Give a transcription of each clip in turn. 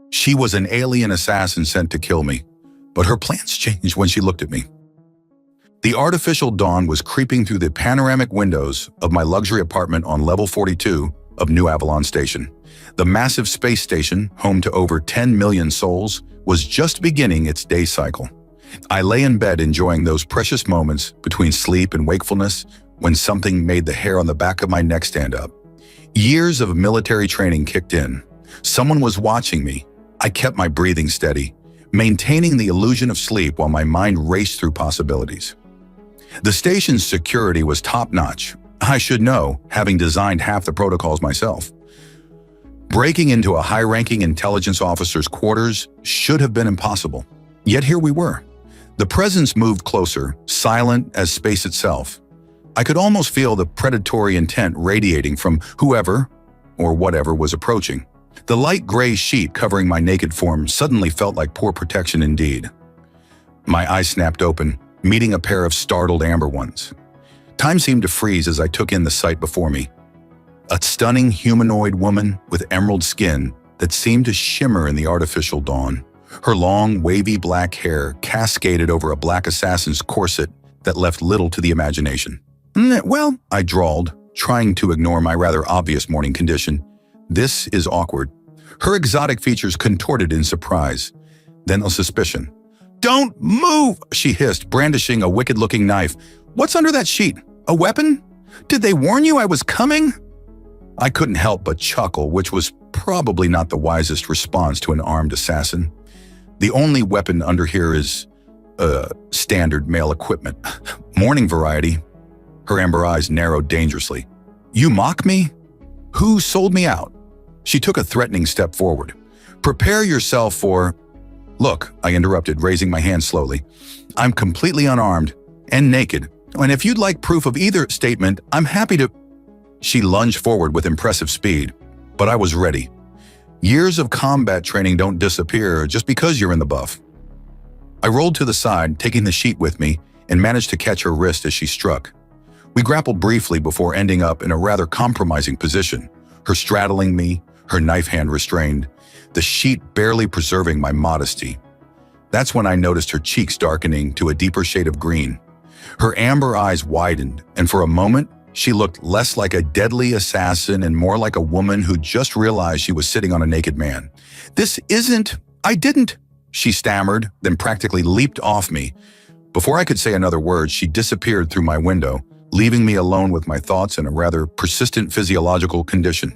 She was an alien assassin sent to kill me, but her plans changed when she looked at me. The artificial dawn was creeping through the panoramic windows of my luxury apartment on level 42 of New Avalon Station. The massive space station, home to over 10 million souls, was just beginning its day cycle. I lay in bed enjoying those precious moments between sleep and wakefulness when something made the hair on the back of my neck stand up. Years of military training kicked in. Someone was watching me. I kept my breathing steady, maintaining the illusion of sleep while my mind raced through possibilities. The station's security was top-notch. I should know, having designed half the protocols myself. Breaking into a high-ranking intelligence officer's quarters should have been impossible. Yet here we were. The presence moved closer, silent as space itself. I could almost feel the predatory intent radiating from whoever or whatever was approaching. The light gray sheet covering my naked form suddenly felt like poor protection indeed. My eyes snapped open, meeting a pair of startled amber ones. Time seemed to freeze as I took in the sight before me. A stunning humanoid woman with emerald skin that seemed to shimmer in the artificial dawn. Her long, wavy black hair cascaded over a black assassin's corset that left little to the imagination. Well, I drawled, trying to ignore my rather obvious morning condition. This is awkward. Her exotic features contorted in surprise, then a suspicion. "Don't move!" she hissed, brandishing a wicked-looking knife. "What's under that sheet? A weapon? Did they warn you I was coming?" I couldn't help but chuckle, which was probably not the wisest response to an armed assassin. The only weapon under here is, standard male equipment. Morning variety. Her amber eyes narrowed dangerously. "You mock me? Who sold me out?" She took a threatening step forward. "Prepare yourself for—" "Look," I interrupted, raising my hand slowly. "I'm completely unarmed and naked, and if you'd like proof of either statement, I'm happy to—" She lunged forward with impressive speed, but I was ready. Years of combat training don't disappear just because you're in the buff. I rolled to the side, taking the sheet with me, and managed to catch her wrist as she struck. We grappled briefly before ending up in a rather compromising position, her straddling me, her knife hand restrained, the sheet barely preserving my modesty. That's when I noticed her cheeks darkening to a deeper shade of green. Her amber eyes widened, and for a moment, she looked less like a deadly assassin and more like a woman who just realized she was sitting on a naked man. I didn't, she stammered, then practically leaped off me. Before I could say another word, she disappeared through my window, leaving me alone with my thoughts in a rather persistent physiological condition.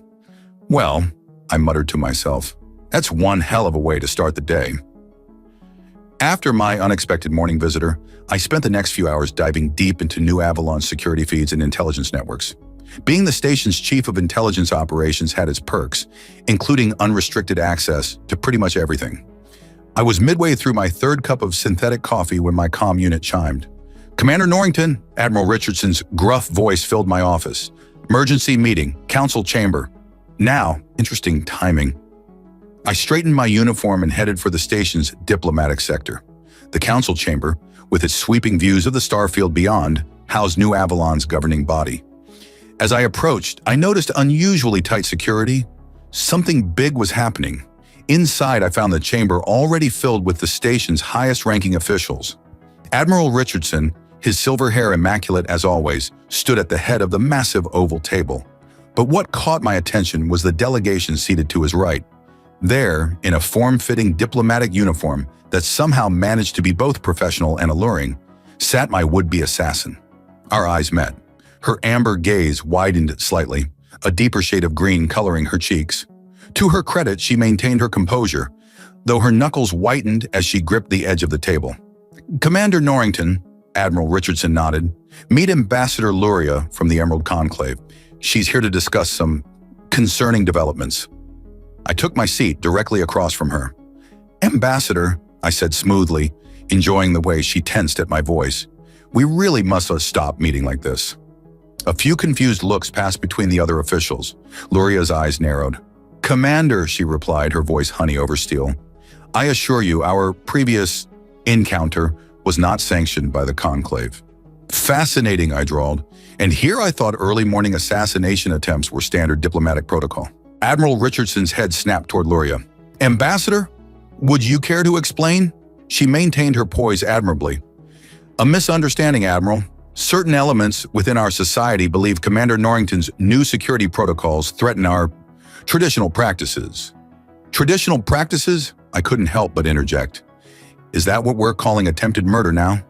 Well, I muttered to myself, that's one hell of a way to start the day. After my unexpected morning visitor, I spent the next few hours diving deep into New Avalon's security feeds and intelligence networks. Being the station's chief of intelligence operations had its perks, including unrestricted access to pretty much everything. I was midway through my third cup of synthetic coffee when my comm unit chimed. "Commander Norrington," Admiral Richardson's gruff voice filled my office. "Emergency meeting, council chamber." Now, interesting timing. I straightened my uniform and headed for the station's diplomatic sector. The council chamber, with its sweeping views of the starfield beyond, housed New Avalon's governing body. As I approached, I noticed unusually tight security. Something big was happening. Inside, I found the chamber already filled with the station's highest-ranking officials. Admiral Richardson, his silver hair immaculate as always, stood at the head of the massive oval table. But what caught my attention was the delegation seated to his right. There, in a form-fitting diplomatic uniform that somehow managed to be both professional and alluring, sat my would-be assassin. Our eyes met. Her amber gaze widened slightly, a deeper shade of green coloring her cheeks. To her credit, she maintained her composure, though her knuckles whitened as she gripped the edge of the table. "Commander Norrington," Admiral Richardson nodded, "meet Ambassador Luria from the Emerald Conclave. She's here to discuss some concerning developments." I took my seat directly across from her. "Ambassador," I said smoothly, enjoying the way she tensed at my voice. "We really must stop meeting like this." A few confused looks passed between the other officials. Luria's eyes narrowed. "Commander," she replied, her voice honey over steel, "I assure you our previous encounter was not sanctioned by the Conclave." "Fascinating," I drawled, and here I thought early morning assassination attempts were standard diplomatic protocol. Admiral Richardson's head snapped toward Luria. Ambassador, would you care to explain? She maintained her poise admirably. A misunderstanding, Admiral. Certain elements within our society believe Commander Norrington's new security protocols threaten our traditional practices. Traditional practices? I couldn't help but interject. Is that what we're calling attempted murder now?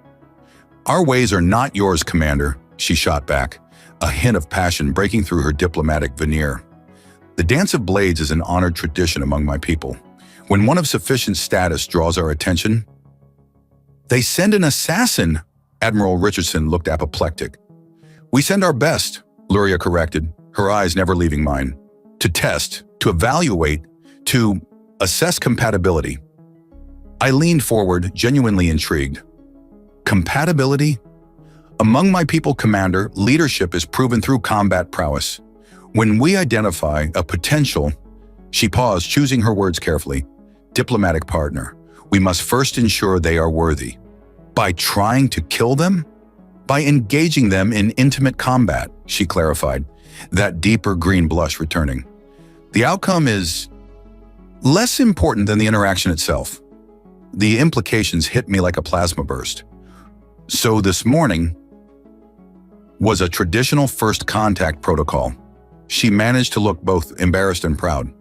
Our ways are not yours, Commander, she shot back, a hint of passion breaking through her diplomatic veneer. The Dance of Blades is an honored tradition among my people. When one of sufficient status draws our attention, they send an assassin. Admiral Richardson looked apoplectic. We send our best, Luria corrected, her eyes never leaving mine. To test, to evaluate, to assess compatibility. I leaned forward, genuinely intrigued. Compatibility? Among my people, Commander, leadership is proven through combat prowess. When we identify a potential, she paused, choosing her words carefully, diplomatic partner, we must first ensure they are worthy. By trying to kill them? By engaging them in intimate combat, she clarified, that deeper green blush returning. The outcome is less important than the interaction itself. The implications hit me like a plasma burst. So this morning was a traditional first contact protocol. She managed to look both embarrassed and proud,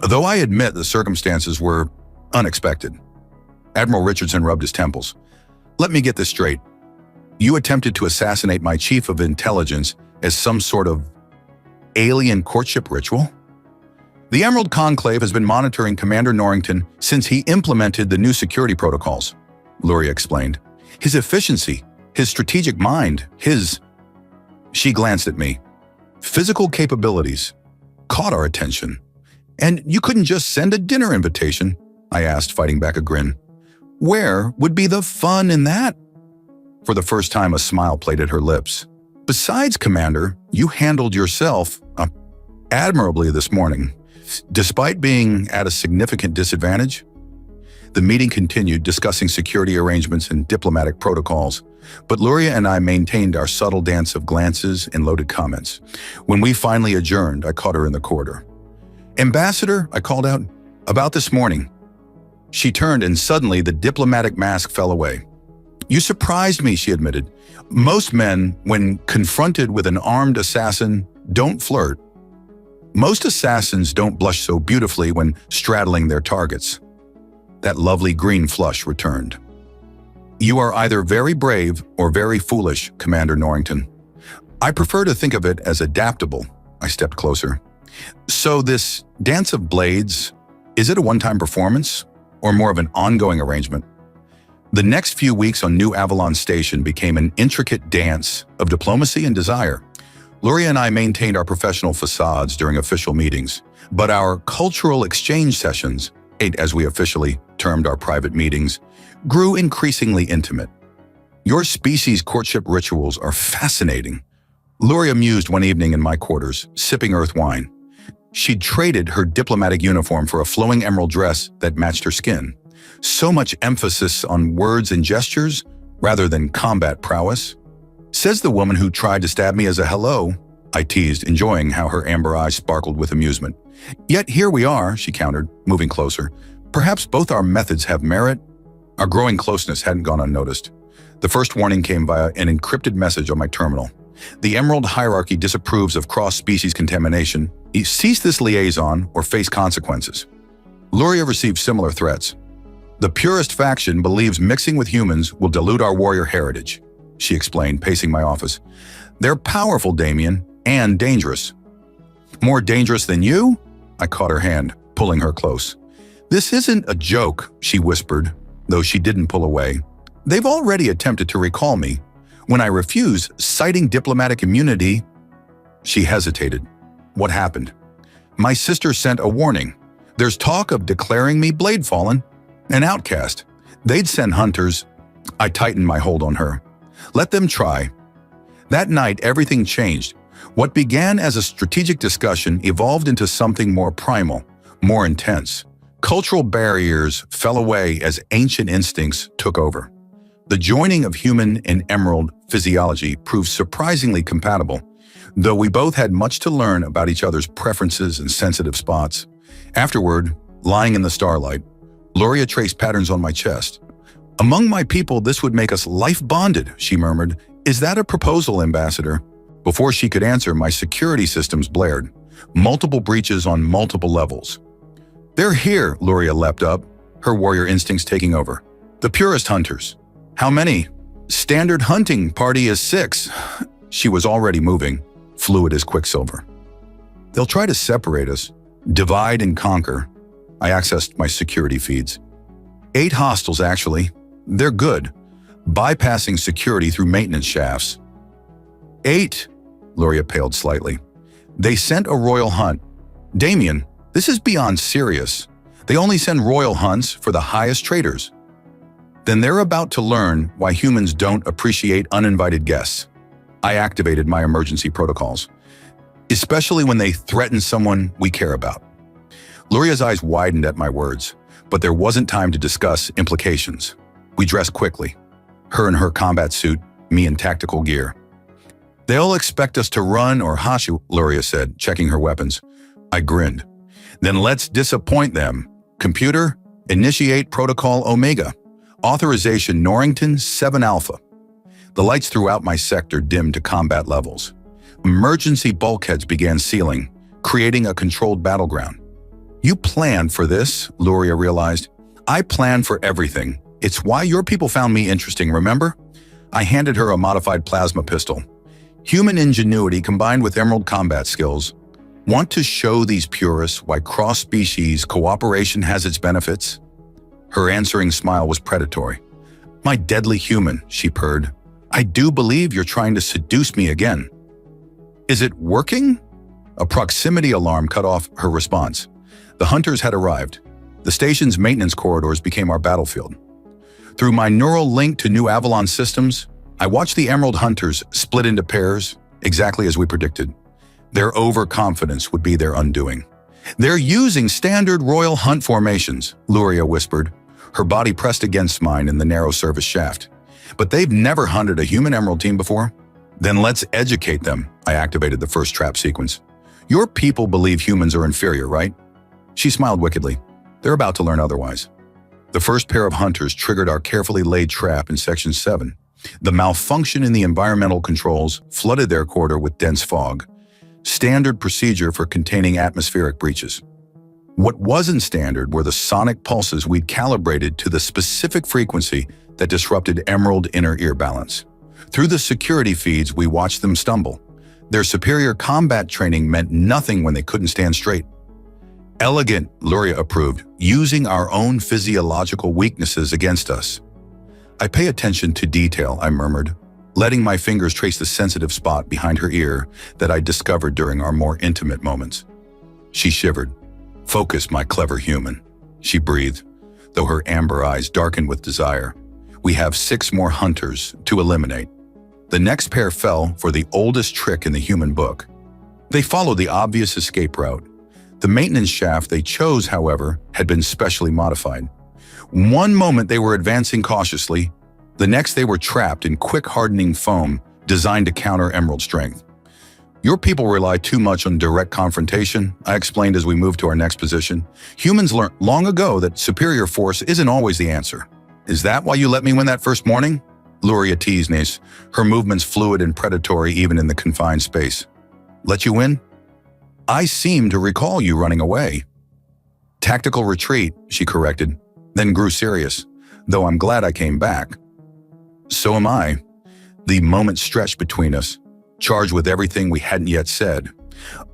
though I admit the circumstances were unexpected. Admiral Richardson rubbed his temples. Let me get this straight. You attempted to assassinate my chief of intelligence as some sort of alien courtship ritual? The Emerald Conclave has been monitoring Commander Norrington since he implemented the new security protocols, Luria explained. His efficiency, his strategic mind, She glanced at me. Physical capabilities caught our attention. And you couldn't just send a dinner invitation, I asked, fighting back a grin. Where would be the fun in that? For the first time, a smile played at her lips. Besides, Commander, you handled yourself admirably this morning. Despite being at a significant disadvantage, the meeting continued, discussing security arrangements and diplomatic protocols, but Luria and I maintained our subtle dance of glances and loaded comments. When we finally adjourned, I caught her in the corridor. Ambassador, I called out, about this morning. She turned and suddenly the diplomatic mask fell away. You surprised me, she admitted. Most men, when confronted with an armed assassin, don't flirt. Most assassins don't blush so beautifully when straddling their targets. That lovely green flush returned. You are either very brave or very foolish, Commander Norrington. I prefer to think of it as adaptable. I stepped closer. So this Dance of Blades, is it a one-time performance or more of an ongoing arrangement? The next few weeks on New Avalon Station became an intricate dance of diplomacy and desire. Luria and I maintained our professional facades during official meetings, but our cultural exchange sessions, as we officially termed our private meetings, grew increasingly intimate. Your species' courtship rituals are fascinating. Luria mused one evening in my quarters, sipping earth wine. She'd traded her diplomatic uniform for a flowing emerald dress that matched her skin. So much emphasis on words and gestures rather than combat prowess. Says the woman who tried to stab me as a hello, I teased, enjoying how her amber eyes sparkled with amusement. Yet here we are, she countered, moving closer. Perhaps both our methods have merit. Our growing closeness hadn't gone unnoticed. The first warning came via an encrypted message on my terminal. The Emerald hierarchy disapproves of cross-species contamination. Cease this liaison or face consequences. Luria received similar threats. The purest faction believes mixing with humans will dilute our warrior heritage, she explained, pacing my office. They're powerful, Damien, and dangerous. More dangerous than you? I caught her hand, pulling her close. This isn't a joke, she whispered, though she didn't pull away. They've already attempted to recall me. When I refused, citing diplomatic immunity, she hesitated. What happened? My sister sent a warning. There's talk of declaring me blade fallen, an outcast. They'd send hunters. I tightened my hold on her. Let them try. That night, everything changed. What began as a strategic discussion evolved into something more primal, more intense. Cultural barriers fell away as ancient instincts took over. The joining of human and emerald physiology proved surprisingly compatible, though we both had much to learn about each other's preferences and sensitive spots. Afterward, Lying in the starlight, Luria traced patterns on my chest. "Among my people, this would make us life-bonded," she murmured. "Is that a proposal, Ambassador?" Before she could answer, my security systems blared. Multiple breaches on multiple levels. "They're here," Luria leapt up, her warrior instincts taking over. "The purest hunters." "How many?" "Standard hunting party is 6. She was already moving, fluid as quicksilver. "They'll try to separate us, divide and conquer." I accessed my security feeds. 8 hostiles, actually. They're good, bypassing security through maintenance shafts. 8, Luria paled slightly. "They sent a royal hunt. Damien, this is beyond serious. They only send royal hunts for the highest traders." "Then they're about to learn why humans don't appreciate uninvited guests." I activated my emergency protocols, especially when they threaten someone we care about. Luria's eyes widened at my words, but there wasn't time to discuss implications. We dressed quickly, her in her combat suit, me in tactical gear. "They'll expect us to run or hashu," Luria said, checking her weapons. I grinned. "Then let's disappoint them. Computer, initiate Protocol Omega. Authorization Norrington 7 Alpha." The lights throughout my sector dimmed to combat levels. Emergency bulkheads began sealing, creating a controlled battleground. "You planned for this," Luria realized. "I planned for everything. It's why your people found me interesting, remember?" I handed her a modified plasma pistol. "Human ingenuity combined with emerald combat skills. Want to show these purists why cross-species cooperation has its benefits?" Her answering smile was predatory. "My deadly human," she purred. "I do believe you're trying to seduce me again." "Is it working?" A proximity alarm cut off her response. The hunters had arrived. The station's maintenance corridors became our battlefield. Through my neural link to New Avalon systems, I watched the Emerald Hunters split into pairs, exactly as we predicted. Their overconfidence would be their undoing. "They're using standard royal hunt formations," Luria whispered. Her body pressed against mine in the narrow service shaft. "But they've never hunted a human Emerald team before." "Then let's educate them." I activated the first trap sequence. "Your people believe humans are inferior, right?" She smiled wickedly. "They're about to learn otherwise." The first pair of hunters triggered our carefully laid trap in Section 7. The malfunction in the environmental controls flooded their corridor with dense fog, standard procedure for containing atmospheric breaches. What wasn't standard were the sonic pulses we'd calibrated to the specific frequency that disrupted Emerald inner ear balance. Through the security feeds, we watched them stumble. Their superior combat training meant nothing when they couldn't stand straight. "Elegant," Luria approved, "using our own physiological weaknesses against us." "I pay attention to detail," I murmured, letting my fingers trace the sensitive spot behind her ear that I discovered during our more intimate moments. She shivered. "Focus, my clever human," she breathed, though her amber eyes darkened with desire. "We have 6 more hunters to eliminate." The next pair fell for the oldest trick in the human book. They followed the obvious escape route. The maintenance shaft they chose, however, had been specially modified. One moment they were advancing cautiously, the next they were trapped in quick hardening foam designed to counter Emerald strength. "Your people rely too much on direct confrontation," I explained as we moved to our next position. "Humans learned long ago that superior force isn't always the answer." "Is that why you let me win that first morning?" Luria teased me, her movements fluid and predatory even in the confined space. "Let you win?" "I seem to recall you running away." "Tactical retreat," she corrected, then grew serious, "though I'm glad I came back." "So am I." The moment stretched between us, charged with everything we hadn't yet said.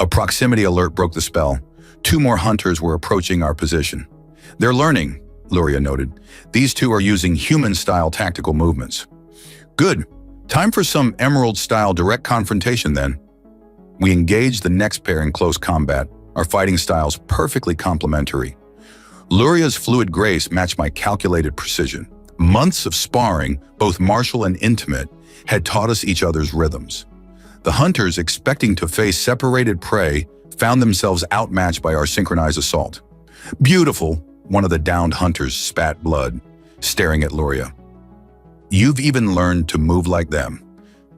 A proximity alert broke the spell. 2 more hunters were approaching our position. "They're learning," Luria noted. "These 2 are using human-style tactical movements." "Good. Time for some Emerald-style direct confrontation then." We engaged the next pair in close combat, our fighting styles perfectly complementary. Luria's fluid grace matched my calculated precision. Months of sparring, both martial and intimate, had taught us each other's rhythms. The hunters, expecting to face separated prey, found themselves outmatched by our synchronized assault. "Beautiful," one of the downed hunters spat blood, staring at Luria. "You've even learned to move like them."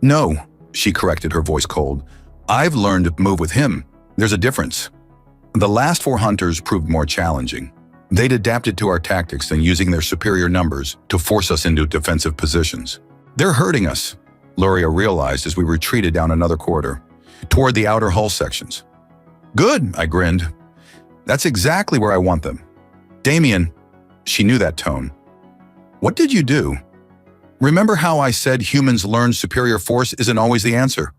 "No," she corrected, her voice cold. "I've learned to move with him. There's a difference." The last 4 hunters proved more challenging. They'd adapted to our tactics and using their superior numbers to force us into defensive positions. They're hurting us, Luria realized as we retreated down another corridor, toward the outer hull sections. Good, I grinned. That's exactly where I want them. Damien, she knew that tone. What did you do? Remember how I said humans learn superior force isn't always the answer?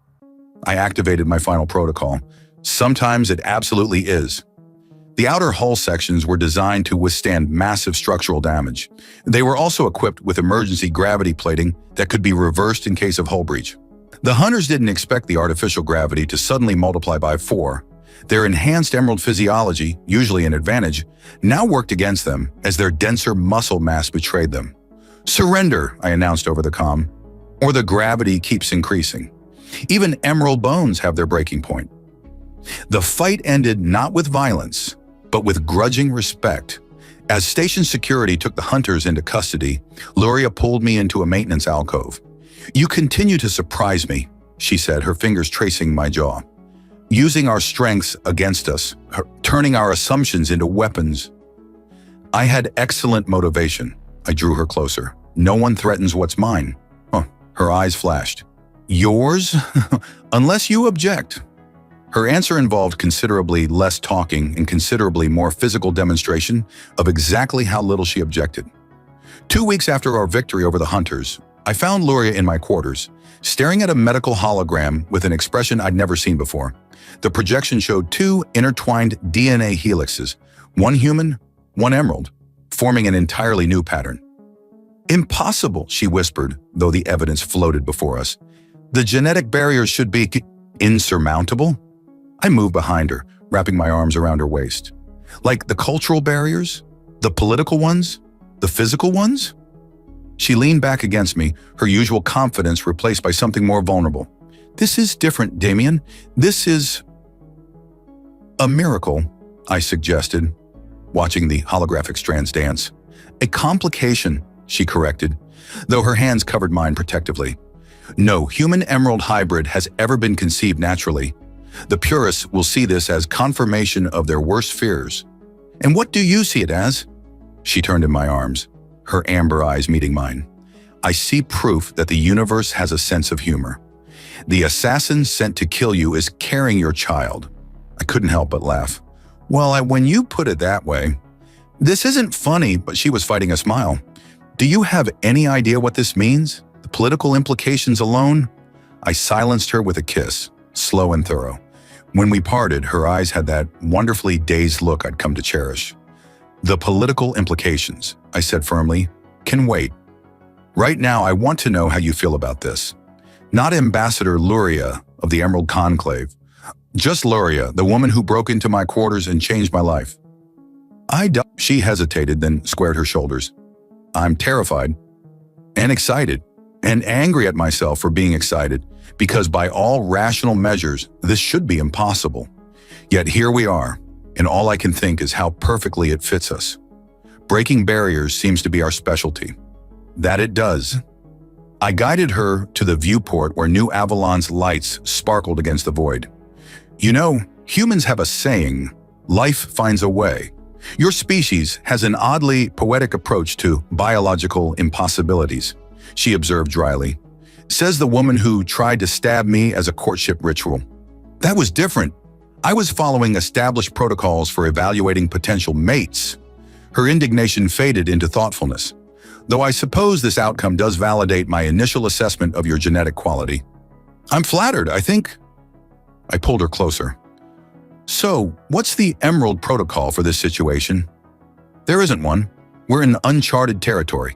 I activated my final protocol. Sometimes it absolutely is. The outer hull sections were designed to withstand massive structural damage. They were also equipped with emergency gravity plating that could be reversed in case of hull breach. The hunters didn't expect the artificial gravity to suddenly multiply by 4. Their enhanced emerald physiology, usually an advantage, now worked against them as their denser muscle mass betrayed them. Surrender, I announced over the comm, or the gravity keeps increasing. Even emerald bones have their breaking point. The fight ended not with violence, but with grudging respect. As station security took the hunters into custody, Luria pulled me into a maintenance alcove. You continue to surprise me, she said, her fingers tracing my jaw. Using our strengths against us, turning our assumptions into weapons. I had excellent motivation. I drew her closer. No one threatens what's mine. Her eyes flashed. Yours? Unless you object. Her answer involved considerably less talking and considerably more physical demonstration of exactly how little she objected. 2 weeks after our victory over the hunters, I found Luria in my quarters, staring at a medical hologram with an expression I'd never seen before. The projection showed 2 intertwined DNA helixes, one human, one emerald, forming an entirely new pattern. Impossible, she whispered, though the evidence floated before us. The genetic barriers should be insurmountable? I moved behind her, wrapping my arms around her waist. Like the cultural barriers? The political ones? The physical ones? She leaned back against me, her usual confidence replaced by something more vulnerable. This is different, Damien. This is a miracle, I suggested, watching the holographic strands dance. A complication, she corrected, though her hands covered mine protectively. No human emerald hybrid has ever been conceived naturally. The purists will see this as confirmation of their worst fears. And what do you see it as? She turned in my arms, her amber eyes meeting mine. I see proof that the universe has a sense of humor. The assassin sent to kill you is carrying your child. I couldn't help but laugh. Well, when you put it that way, this isn't funny, but she was fighting a smile. Do you have any idea what this means? The political implications alone? I silenced her with a kiss, slow and thorough. When we parted, her eyes had that wonderfully dazed look I'd come to cherish. The political implications, I said firmly, can wait. Right now, I want to know how you feel about this. Not Ambassador Luria of the Emerald Conclave. Just Luria, the woman who broke into my quarters and changed my life. She hesitated, then squared her shoulders. I'm terrified and excited and angry at myself for being excited because by all rational measures, this should be impossible. Yet here we are, and all I can think is how perfectly it fits us. Breaking barriers seems to be our specialty. That it does. I guided her to the viewport where New Avalon's lights sparkled against the void. You know, humans have a saying, life finds a way. Your species has an oddly poetic approach to biological impossibilities, she observed dryly. Says the woman who tried to stab me as a courtship ritual. That was different. I was following established protocols for evaluating potential mates. Her indignation faded into thoughtfulness. Though I suppose this outcome does validate my initial assessment of your genetic quality. I'm flattered, I think. I pulled her closer. So, what's the Emerald Protocol for this situation? There isn't one. We're in uncharted territory.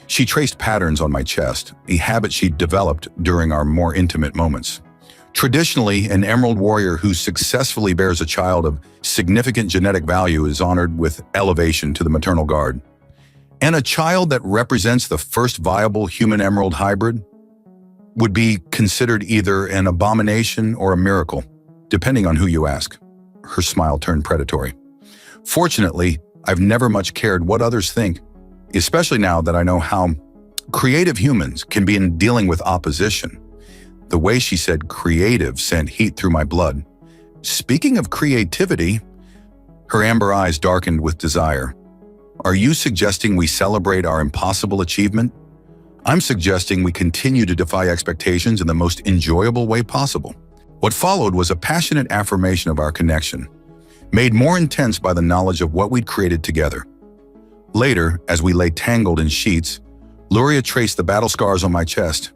She traced patterns on my chest, a habit she'd developed during our more intimate moments. Traditionally, an Emerald warrior who successfully bears a child of significant genetic value is honored with elevation to the maternal guard. And a child that represents the first viable human Emerald hybrid would be considered either an abomination or a miracle, depending on who you ask. Her smile turned predatory. Fortunately, I've never much cared what others think, especially now that I know how creative humans can be in dealing with opposition. The way she said creative sent heat through my blood. Speaking of creativity, Her amber eyes darkened with desire. Are you suggesting we celebrate our impossible achievement? I'm suggesting we continue to defy expectations in the most enjoyable way possible. What followed was a passionate affirmation of our connection, made more intense by the knowledge of what we'd created together. Later, as we lay tangled in sheets, Luria traced the battle scars on my chest.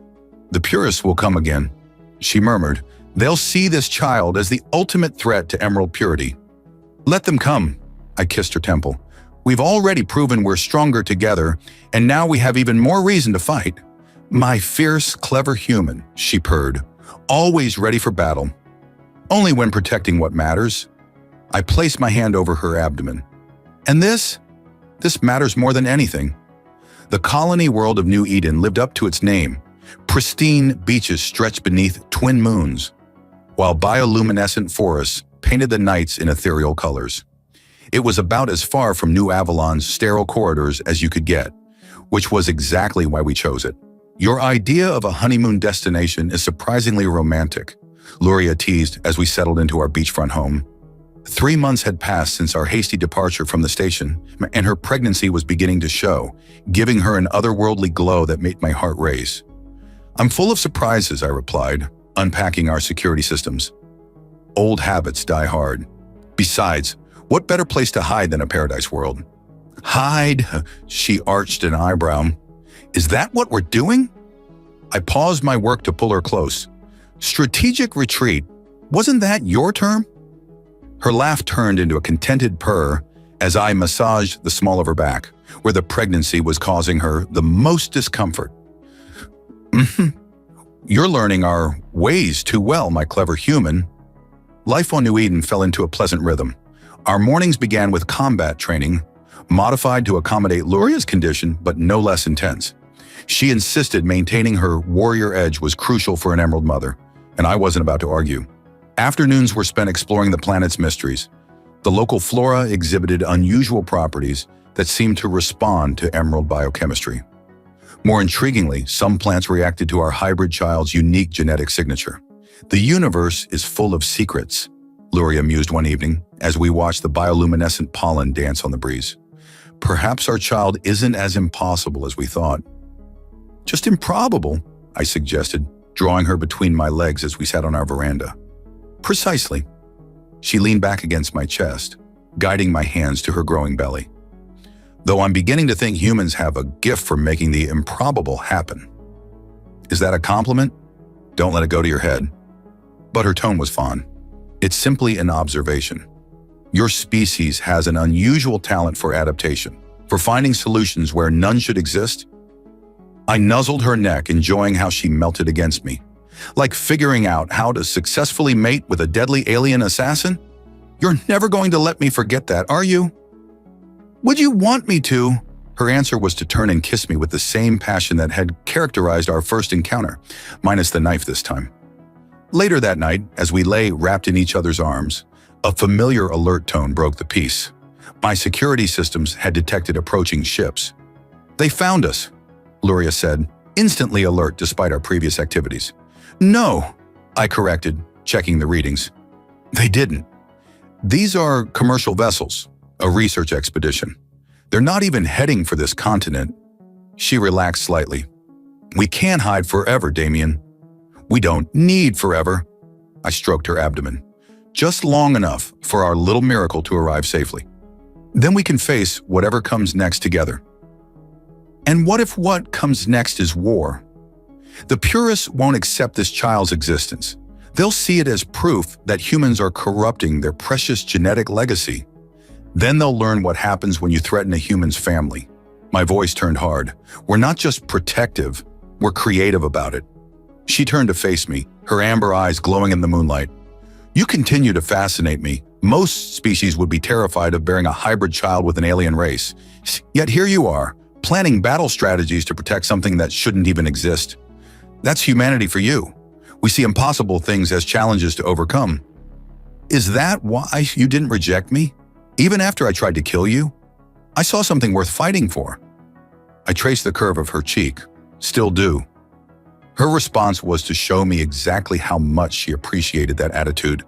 The purists will come again, she murmured. They'll see this child as the ultimate threat to emerald purity. Let them come, I kissed her temple. We've already proven we're stronger together, and now we have even more reason to fight. My fierce, clever human, she purred, always ready for battle. Only when protecting what matters. I placed my hand over her abdomen. And this matters more than anything. The colony world of New Eden lived up to its name. Pristine beaches stretched beneath twin moons, while bioluminescent forests painted the nights in ethereal colors. It was about as far from New Avalon's sterile corridors as you could get, which was exactly why we chose it. Your idea of a honeymoon destination is surprisingly romantic, Luria teased as we settled into our beachfront home. 3 months had passed since our hasty departure from the station, and her pregnancy was beginning to show, giving her an otherworldly glow that made my heart race. I'm full of surprises, I replied, unpacking our security systems. Old habits die hard. Besides, what better place to hide than a paradise world? Hide? She arched an eyebrow. Is that what we're doing? I paused my work to pull her close. Strategic retreat. Wasn't that your term? Her laugh turned into a contented purr as I massaged the small of her back, where the pregnancy was causing her the most discomfort. You're learning our ways too well, my clever human. Life on New Eden fell into a pleasant rhythm. Our mornings began with combat training, modified to accommodate Luria's condition, but no less intense. She insisted maintaining her warrior edge was crucial for an emerald mother, and I wasn't about to argue. Afternoons were spent exploring the planet's mysteries. The local flora exhibited unusual properties that seemed to respond to emerald biochemistry. More intriguingly, some plants reacted to our hybrid child's unique genetic signature. The universe is full of secrets, Luria mused one evening as we watched the bioluminescent pollen dance on the breeze. Perhaps our child isn't as impossible as we thought. Just improbable, I suggested, drawing her between my legs as we sat on our veranda. Precisely. She leaned back against my chest, guiding my hands to her growing belly. Though I'm beginning to think humans have a gift for making the improbable happen. Is that a compliment? Don't let it go to your head. But her tone was fond. It's simply an observation. Your species has an unusual talent for adaptation, for finding solutions where none should exist. I nuzzled her neck, enjoying how she melted against me. Like figuring out how to successfully mate with a deadly alien assassin? You're never going to let me forget that, are you? Would you want me to? Her answer was to turn and kiss me with the same passion that had characterized our first encounter, minus the knife this time. Later that night, as we lay wrapped in each other's arms, a familiar alert tone broke the peace. My security systems had detected approaching ships. They found us, Luria said, instantly alert despite our previous activities. No, I corrected, checking the readings. They didn't. These are commercial vessels, a research expedition. They're not even heading for this continent. She relaxed slightly. We can't hide forever, Damien. We don't need forever. I stroked her abdomen. Just long enough for our little miracle to arrive safely. Then we can face whatever comes next together. And what if what comes next is war? The purists won't accept this child's existence. They'll see it as proof that humans are corrupting their precious genetic legacy. Then they'll learn what happens when you threaten a human's family. My voice turned hard. We're not just protective, we're creative about it. She turned to face me, her amber eyes glowing in the moonlight. You continue to fascinate me. Most species would be terrified of bearing a hybrid child with an alien race. Yet here you are, planning battle strategies to protect something that shouldn't even exist. That's humanity for you. We see impossible things as challenges to overcome. Is that why you didn't reject me? Even after I tried to kill you? I saw something worth fighting for. I traced the curve of her cheek. Still do. Her response was to show me exactly how much she appreciated that attitude.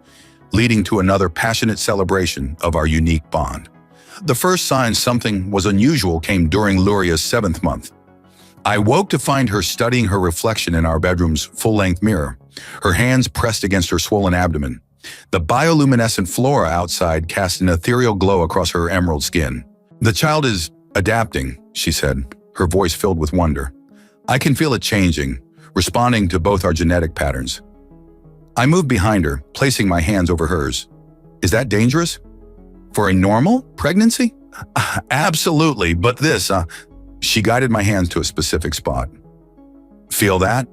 leading to another passionate celebration of our unique bond. The first sign something was unusual came during Luria's 7th month. I woke to find her studying her reflection in our bedroom's full-length mirror, her hands pressed against her swollen abdomen. The bioluminescent flora outside cast an ethereal glow across her emerald skin. "The child is adapting," she said, her voice filled with wonder. "I can feel it changing, responding to both our genetic patterns." I moved behind her, placing my hands over hers. "Is that dangerous? For a normal pregnancy?" "Absolutely, but this," She guided my hands to a specific spot. "Feel that?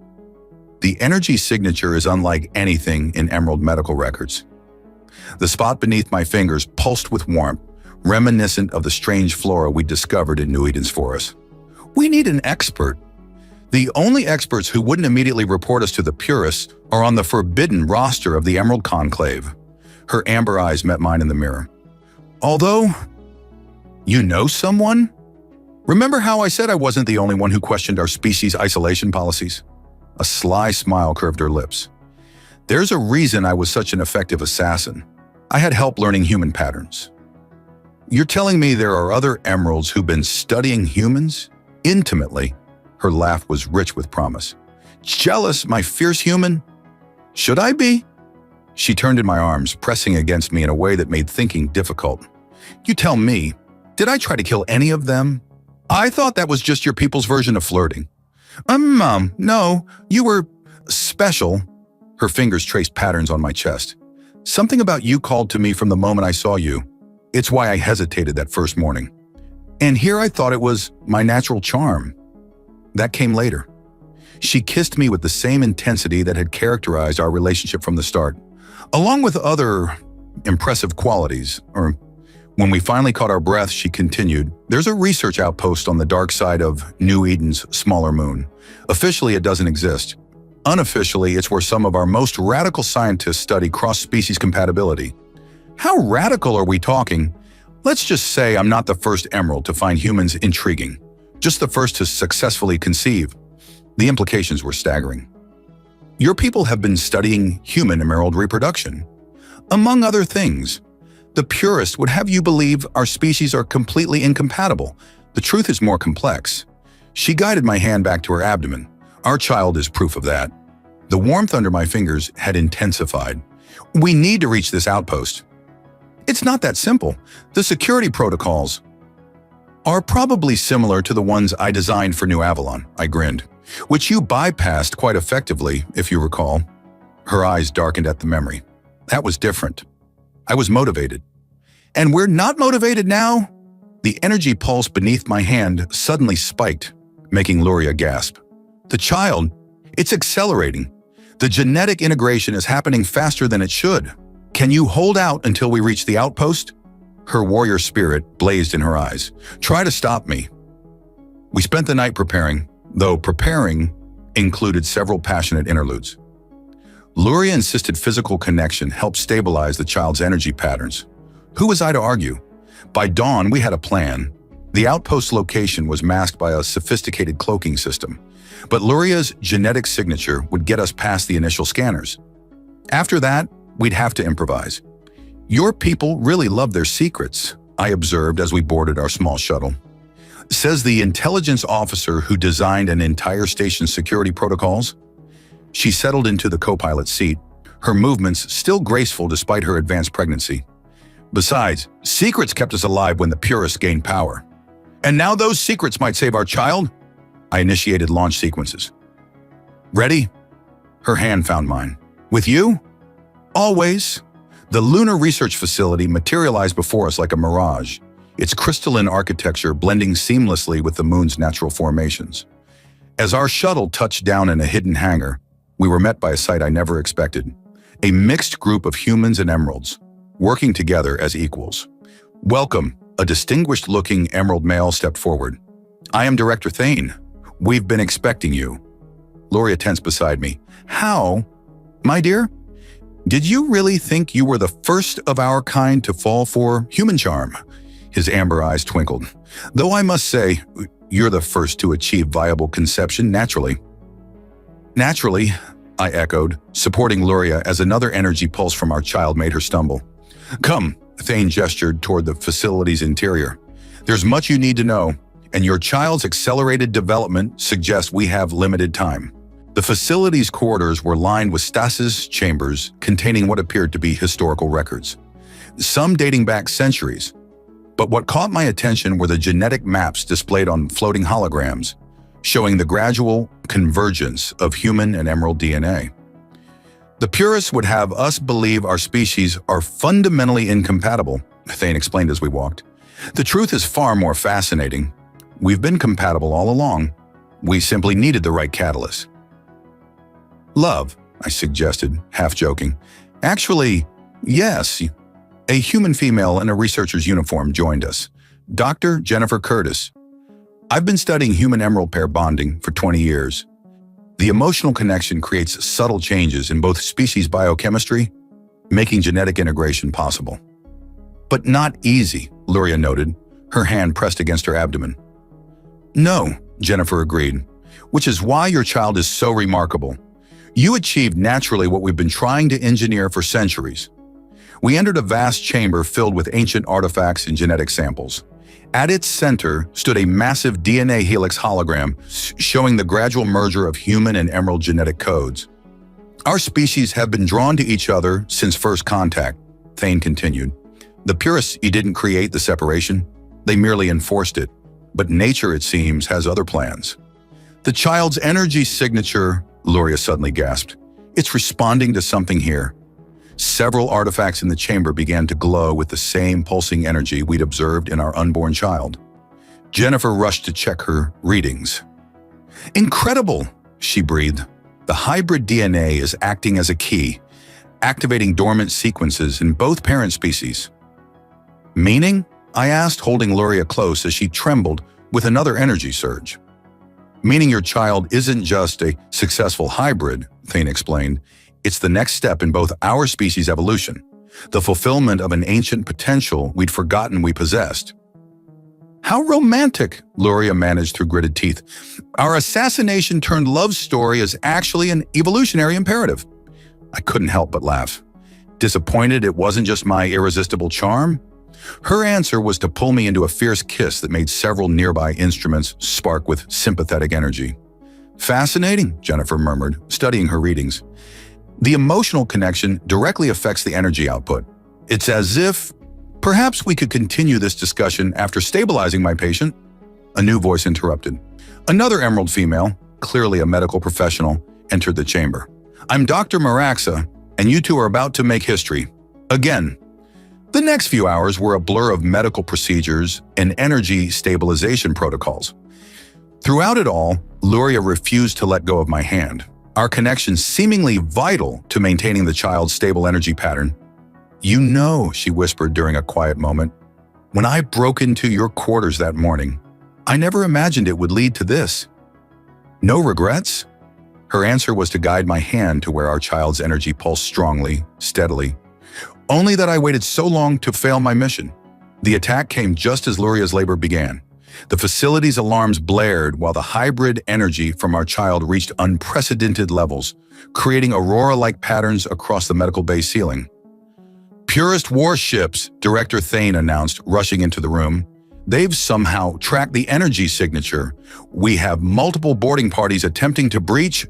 The energy signature is unlike anything in Emerald medical records." The spot beneath my fingers pulsed with warmth, reminiscent of the strange flora we discovered in New Eden's forest. "We need an expert. The only experts who wouldn't immediately report us to the purists are on the forbidden roster of the Emerald Conclave." Her amber eyes met mine in the mirror. "Although, you know someone? Remember how I said I wasn't the only one who questioned our species' isolation policies?" A sly smile curved her lips. "There's a reason I was such an effective assassin. I had help learning human patterns." "You're telling me there are other emeralds who've been studying humans intimately?" Her laugh was rich with promise. "Jealous, my fierce human? Should I be?" She turned in my arms, pressing against me in a way that made thinking difficult. "You tell me, did I try to kill any of them? I thought that was just your people's version of flirting." No, you were special." Her fingers traced patterns on my chest. "Something about you called to me from the moment I saw you. It's why I hesitated that first morning. And here I thought it was my natural charm. That came later." She kissed me with the same intensity that had characterized our relationship from the start, along with other impressive qualities. When we finally caught our breath, she continued, "There's a research outpost on the dark side of New Eden's smaller moon. Officially, it doesn't exist. Unofficially, it's where some of our most radical scientists study cross-species compatibility." "How radical are we talking?" "Let's just say I'm not the first emerald to find humans intriguing, just the first to successfully conceive." The implications were staggering. "Your people have been studying human emerald reproduction. Among other things, the purist would have you believe our species are completely incompatible. The truth is more complex." She guided my hand back to her abdomen. "Our child is proof of that." The warmth under my fingers had intensified. "We need to reach this outpost." "It's not that simple. The security protocols are probably similar to the ones I designed for New Avalon," I grinned, "which you bypassed quite effectively, if you recall." Her eyes darkened at the memory. "That was different. I was motivated." "And we're not motivated now?" The energy pulse beneath my hand suddenly spiked, making Luria gasp. "The child, it's accelerating. The genetic integration is happening faster than it should. Can you hold out until we reach the outpost?" Her warrior spirit blazed in her eyes. "Try to stop me." We spent the night preparing, though preparing included several passionate interludes. Luria insisted physical connection helped stabilize the child's energy patterns. Who was I to argue? By dawn, we had a plan. The outpost location was masked by a sophisticated cloaking system, but Luria's genetic signature would get us past the initial scanners. After that, we'd have to improvise. "Your people really love their secrets," I observed as we boarded our small shuttle. Says the intelligence officer who designed an entire station's security protocols. She settled into the co-pilot seat, her movements still graceful despite her advanced pregnancy. "Besides, secrets kept us alive when the purists gained power. And now those secrets might save our child." I initiated launch sequences. "Ready?" Her hand found mine. "With you?" "Always." The lunar research facility materialized before us like a mirage, its crystalline architecture blending seamlessly with the moon's natural formations. As our shuttle touched down in a hidden hangar, we were met by a sight I never expected. A mixed group of humans and emeralds, working together as equals. "Welcome," a distinguished-looking emerald male stepped forward. "I am Director Thane. We've been expecting you." Luria tensed beside me. "How? My dear? Did you really think you were the first of our kind to fall for human charm?" His amber eyes twinkled. "Though I must say, you're the first to achieve viable conception naturally." "Naturally," I echoed, supporting Luria as another energy pulse from our child made her stumble. Come, Thane gestured toward the facility's interior. There's much you need to know, and your child's accelerated development suggests we have limited time. The facility's corridors were lined with stasis chambers containing what appeared to be historical records, some dating back centuries. But what caught my attention were the genetic maps displayed on floating holograms, showing the gradual convergence of human and emerald DNA. The purists would have us believe our species are fundamentally incompatible, Thane explained as we walked. The truth is far more fascinating. We've been compatible all along. We simply needed the right catalyst. Love, I suggested, half joking. Actually, yes. A human female in a researcher's uniform joined us. Dr. Jennifer Curtis. I've been studying human emerald pair bonding for 20 years. The emotional connection creates subtle changes in both species biochemistry, making genetic integration possible. But not easy, Luria noted, her hand pressed against her abdomen. No, Jennifer agreed, which is why your child is so remarkable. You achieved naturally what we've been trying to engineer for centuries. We entered a vast chamber filled with ancient artifacts and genetic samples. At its center stood a massive DNA helix hologram showing the gradual merger of human and emerald genetic codes. Our species have been drawn to each other since first contact, Thane continued. The purists didn't create the separation, they merely enforced it. But nature, it seems, has other plans. The child's energy signature, Luria suddenly gasped. It's responding to something here. Several artifacts in the chamber began to glow with the same pulsing energy we'd observed in our unborn child. Jennifer rushed to check her readings. Incredible, she breathed. The hybrid DNA is acting as a key, activating dormant sequences in both parent species. Meaning? I asked, holding Luria close as she trembled with another energy surge. Meaning your child isn't just a successful hybrid, Thane explained. It's the next step in both our species' evolution, the fulfillment of an ancient potential we'd forgotten we possessed. How romantic, Luria managed through gritted teeth. Our assassination-turned love story is actually an evolutionary imperative. I couldn't help but laugh. Disappointed it wasn't just my irresistible charm? Her answer was to pull me into a fierce kiss that made several nearby instruments spark with sympathetic energy. Fascinating, Jennifer murmured, studying her readings. The emotional connection directly affects the energy output. It's as if, perhaps we could continue this discussion after stabilizing my patient. A new voice interrupted. Another emerald female, clearly a medical professional, entered the chamber. I'm Dr. Maraxa, and you two are about to make history. Again. The next few hours were a blur of medical procedures and energy stabilization protocols. Throughout it all, Luria refused to let go of my hand, our connection seemingly vital to maintaining the child's stable energy pattern. You know, she whispered during a quiet moment, when I broke into your quarters that morning, I never imagined it would lead to this. No regrets? Her answer was to guide my hand to where our child's energy pulsed strongly, steadily. Only that I waited so long to fail my mission. The attack came just as Luria's labor began. The facility's alarms blared while the hybrid energy from our child reached unprecedented levels, creating aurora-like patterns across the medical bay ceiling. Purist warships, Director Thane announced, rushing into the room. They've somehow tracked the energy signature. We have multiple boarding parties attempting to breach.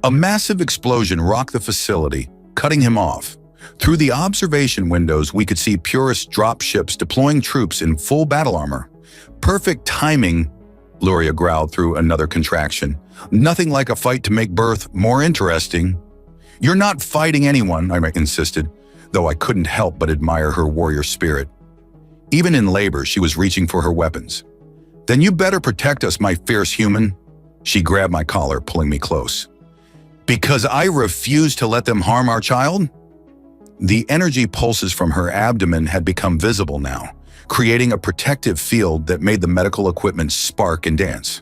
A massive explosion rocked the facility, cutting him off. Through the observation windows, we could see Purist dropships deploying troops in full battle armor. Perfect timing, Luria growled through another contraction. Nothing like a fight to make birth more interesting. You're not fighting anyone, I insisted, though I couldn't help but admire her warrior spirit. Even in labor, she was reaching for her weapons. Then you better protect us, my fierce human. She grabbed my collar, pulling me close. Because I refuse to let them harm our child? The energy pulses from her abdomen had become visible now, creating a protective field that made the medical equipment spark and dance.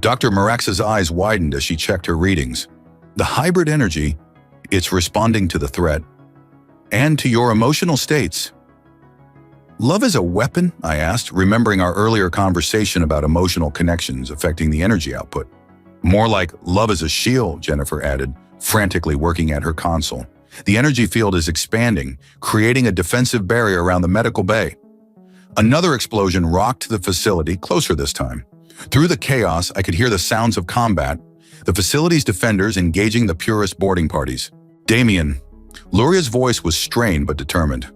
Dr. Maraxa's eyes widened as she checked her readings. The hybrid energy, it's responding to the threat and to your emotional states. Love is a weapon? I asked, remembering our earlier conversation about emotional connections affecting the energy output. More like love is a shield, Jennifer added, frantically working at her console. The energy field is expanding, creating a defensive barrier around the medical bay. Another explosion rocked the facility, closer this time. Through the chaos, I could hear the sounds of combat, the facility's defenders engaging the purist boarding parties. Damien. Luria's voice was strained but determined.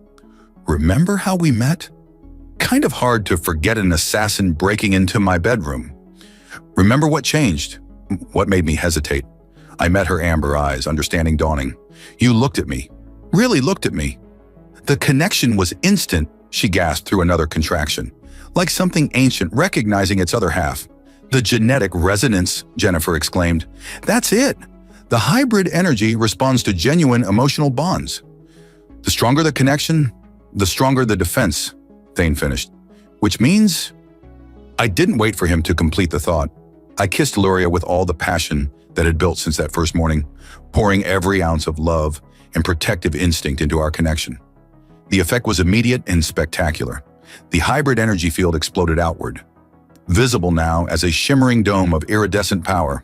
Remember how we met? Kind of hard to forget an assassin breaking into my bedroom. Remember what changed? What made me hesitate? I met her amber eyes, understanding dawning. You looked at me. Really looked at me. The connection was instant, she gasped through another contraction. Like something ancient recognizing its other half. The genetic resonance, Jennifer exclaimed. That's it. The hybrid energy responds to genuine emotional bonds. The stronger the connection, the stronger the defense, Thane finished. Which means... I didn't wait for him to complete the thought. I kissed Luria with all the passion that had built since that first morning, pouring every ounce of love and protective instinct into our connection. The effect was immediate and spectacular. The hybrid energy field exploded outward, visible now as a shimmering dome of iridescent power.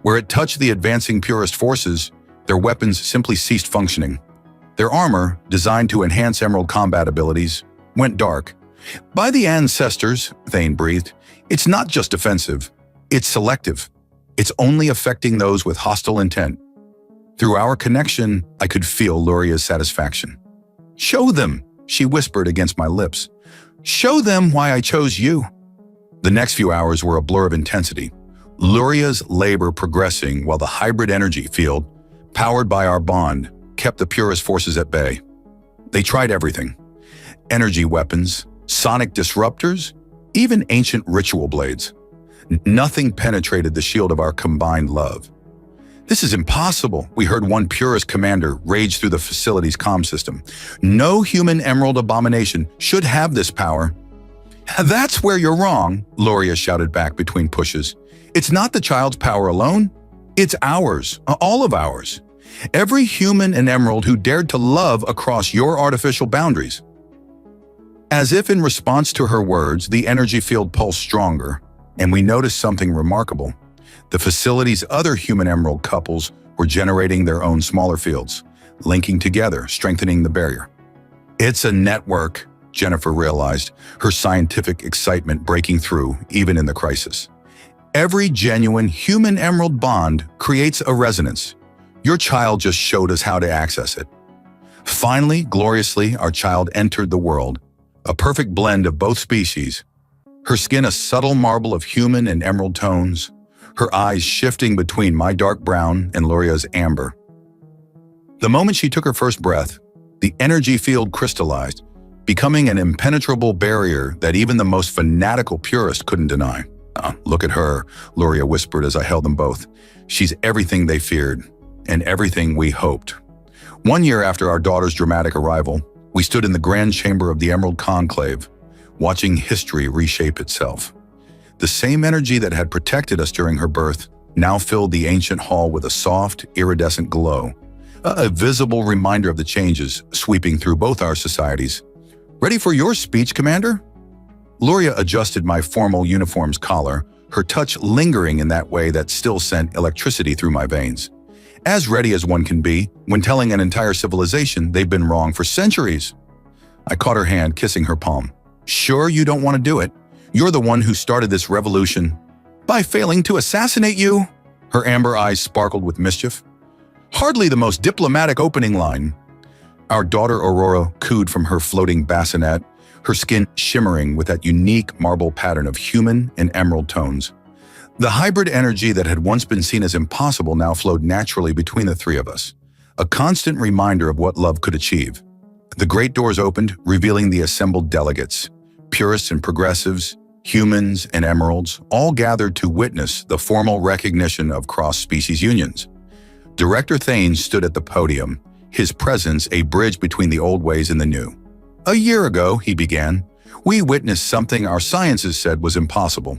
Where it touched the advancing purist forces, their weapons simply ceased functioning. Their armor, designed to enhance emerald combat abilities, went dark. By the ancestors, Thane breathed, it's not just defensive, it's selective. It's only affecting those with hostile intent. Through our connection, I could feel Luria's satisfaction. Show them, she whispered against my lips. Show them why I chose you. The next few hours were a blur of intensity. Luria's labor progressing while the hybrid energy field, powered by our bond, kept the purist forces at bay. They tried everything. Energy weapons, sonic disruptors, even ancient ritual blades. Nothing penetrated the shield of our combined love. This is impossible, we heard one purist commander rage through the facility's comm system. No human emerald abomination should have this power. That's where you're wrong, Luria shouted back between pushes. It's not the child's power alone. It's ours, all of ours. Every human and emerald who dared to love across your artificial boundaries. As if in response to her words, the energy field pulsed stronger, and we noticed something remarkable. The facility's other human emerald couples were generating their own smaller fields, linking together, strengthening the barrier. It's a network, Jennifer realized, her scientific excitement breaking through even in the crisis. Every genuine human emerald bond creates a resonance. Your child just showed us how to access it. Finally, gloriously, our child entered the world, a perfect blend of both species. Her skin a subtle marble of human and emerald tones, her eyes shifting between my dark brown and Luria's amber. The moment she took her first breath, the energy field crystallized, becoming an impenetrable barrier that even the most fanatical purist couldn't deny. Look at her, Luria whispered as I held them both. She's everything they feared, and everything we hoped. 1 year after our daughter's dramatic arrival, we stood in the grand chamber of the Emerald Conclave, watching history reshape itself. The same energy that had protected us during her birth now filled the ancient hall with a soft, iridescent glow, a visible reminder of the changes sweeping through both our societies. Ready for your speech, Commander? Luria adjusted my formal uniform's collar, her touch lingering in that way that still sent electricity through my veins. As ready as one can be when telling an entire civilization they've been wrong for centuries. I caught her hand, kissing her palm. Sure you don't want to do it? You're the one who started this revolution. By failing to assassinate you? Her amber eyes sparkled with mischief. Hardly the most diplomatic opening line. Our daughter Aurora cooed from her floating bassinet, her skin shimmering with that unique marble pattern of human and emerald tones. The hybrid energy that had once been seen as impossible now flowed naturally between the three of us, a constant reminder of what love could achieve. The great doors opened, revealing the assembled delegates, purists and progressives, humans and emeralds, all gathered to witness the formal recognition of cross-species unions. Director Thane stood at the podium, his presence a bridge between the old ways and the new. A year ago, he began, we witnessed something our sciences said was impossible.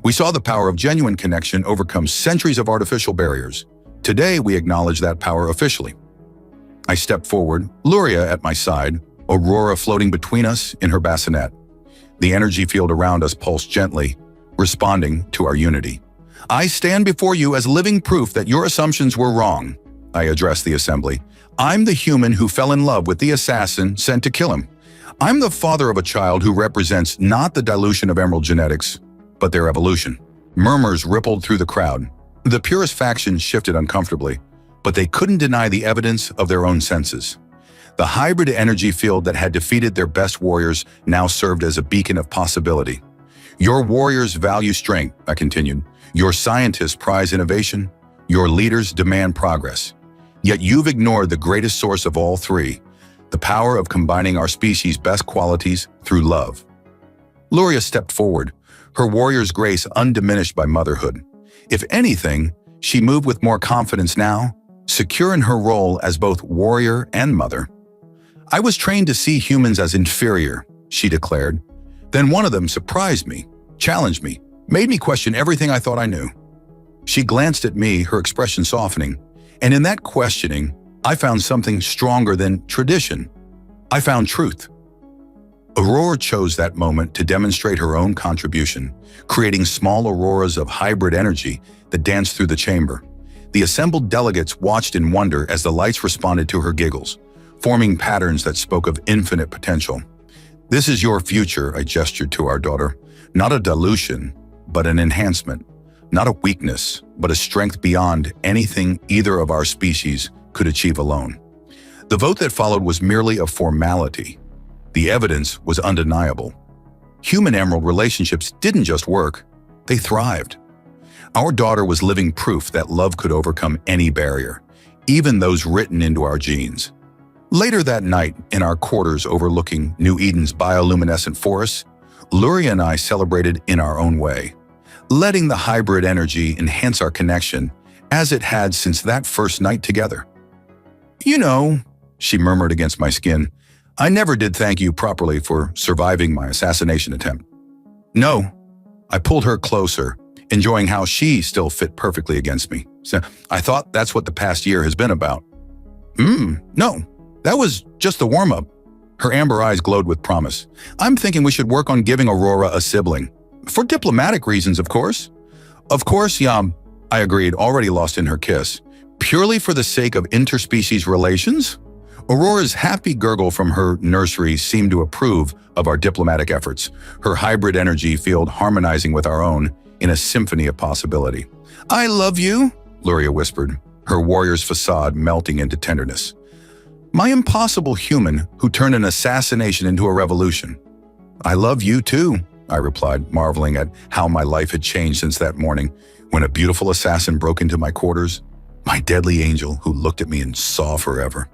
We saw the power of genuine connection overcome centuries of artificial barriers. Today, we acknowledge that power officially. I stepped forward, Luria at my side, Aurora floating between us in her bassinet. The energy field around us pulsed gently, responding to our unity. I stand before you as living proof that your assumptions were wrong. I addressed the assembly. I'm the human who fell in love with the assassin sent to kill him. I'm the father of a child who represents not the dilution of emerald genetics, but their evolution. Murmurs rippled through the crowd. The purist faction shifted uncomfortably, but they couldn't deny the evidence of their own senses. The hybrid energy field that had defeated their best warriors now served as a beacon of possibility. Your warriors value strength, I continued. Your scientists prize innovation. Your leaders demand progress. Yet you've ignored the greatest source of all three, the power of combining our species' best qualities through love. Luria stepped forward, her warrior's grace undiminished by motherhood. If anything, she moved with more confidence now, secure in her role as both warrior and mother. I was trained to see humans as inferior, she declared. Then one of them surprised me, challenged me, made me question everything I thought I knew. She glanced at me, her expression softening, and in that questioning, I found something stronger than tradition. I found truth. Aurora chose that moment to demonstrate her own contribution, creating small auroras of hybrid energy that danced through the chamber. The assembled delegates watched in wonder as the lights responded to her giggles, forming patterns that spoke of infinite potential. This is your future, I gestured to our daughter. Not a dilution, but an enhancement. Not a weakness, but a strength beyond anything either of our species could achieve alone. The vote that followed was merely a formality. The evidence was undeniable. Human-emerald relationships didn't just work, they thrived. Our daughter was living proof that love could overcome any barrier, even those written into our genes. Later that night, in our quarters overlooking New Eden's bioluminescent forests, Luria and I celebrated in our own way, letting the hybrid energy enhance our connection as it had since that first night together. You know, she murmured against my skin, I never did thank you properly for surviving my assassination attempt. No, I pulled her closer, enjoying how she still fit perfectly against me. So I thought that's what the past year has been about. No, that was just the warm-up. Her amber eyes glowed with promise. I'm thinking we should work on giving Aurora a sibling. For diplomatic reasons, of course. Of course, Yam, I agreed, already lost in her kiss. Purely for the sake of interspecies relations? Aurora's happy gurgle from her nursery seemed to approve of our diplomatic efforts, her hybrid energy field harmonizing with our own in a symphony of possibility. I love you, Luria whispered, her warrior's facade melting into tenderness. My impossible human who turned an assassination into a revolution. I love you too, I replied, marveling at how my life had changed since that morning when a beautiful assassin broke into my quarters, my deadly angel who looked at me and saw forever.